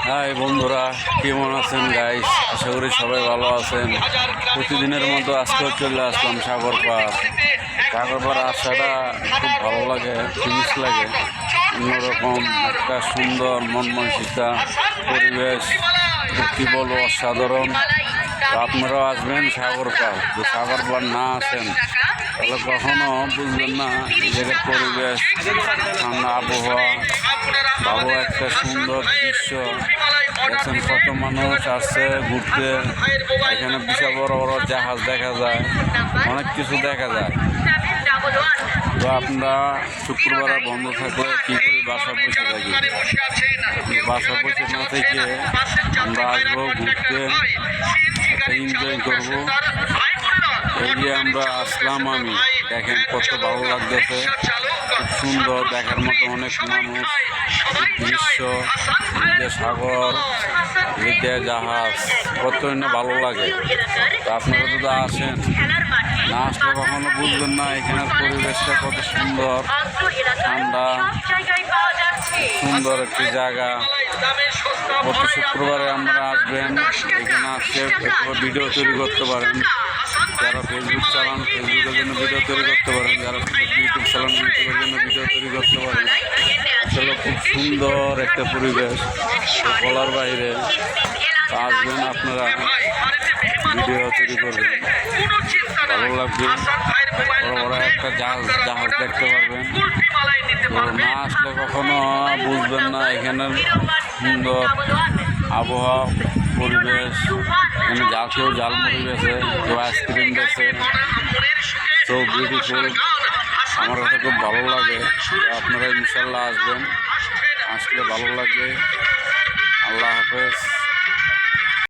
High বন্ধুরা, কেমন আছেন গাইস? আশা করি সবাই ভালো আছেন। প্রতিদিনের মতো আজকেও চলে আসলাম সাগর পাড়। সাগর পাড় আসাটা খুব ভালো লাগে, ফিনিশ লাগে। অন্যরকম একটা সুন্দর মন মানসিকতা, পরিবেশ কী বলবো, অসাধারণ। তো আপনারাও আসবেন সাগর পাড়। যদি সাগর পাড় না আসেন তাহলে কখনো বুঝবেন না এই জায়গার পরিবেশ, ঠান্ডা আবহাওয়া, ভালো একটা সুন্দর দৃশ্য। দেখছেন কত মানুষ আসছে ঘুরতে। এখানে বিশাল বড় বড় জাহাজ দেখা যায়, অনেক কিছু দেখা যায়। তো আপনারা শুক্রবারে বন্ধ থাকলে কী করি, বাসা বসে থাকি। বাসা বসে না থেকে আমরা আসবো ঘুরতে, এনজয় করবো। এই যে আমরা আসলাম, আমি দেখেন কত ভালো লাগতেছে, খুব সুন্দর দেখার মতো, অনেক মানুষ, দৃশ্য, যে সাগর, যে জাহাজ, কত না ভালো লাগে। তো আপনারা যদি আসেন, না আসলে কখনো বুঝবেন না এখানের পরিবেশটা কত সুন্দর, ঠান্ডা, সুন্দর একটি জায়গা। প্রতি শুক্রবারে আমরা আসবেন, এখানে আসছে ভিডিও তৈরি করতে পারেন। যারা ফেসবুক চালান, ফেসবুকের জন্য ভিডিও তৈরি করতে পারেন। যারা ইউটিউব চালান, ইউটিউবের জন্য ভিডিও তৈরি করতে পারেন। আসলে খুব সুন্দর একটা পরিবেশ, বলার বাইরে। আসবেন আপনারা, ভিডিও তৈরি করবেন, ভালো লাগবে। বড় বড় একটা জাহাজ দেখতে পারবেন। তো না আসলে কখনো বুঝবেন না এখানের সুন্দর আবহাওয়া, পরিবেশ। এখানে কেউ ঝালমুড়ি বেছে, কেউ আইসক্রিম বেছে, সো বিউটিফুল। আমার কাছে খুব ভালো লাগে। আপনারা ইনশাল্লাহ আসবেন, আসলে ভালো লাগবে। আল্লাহ হাফেজ।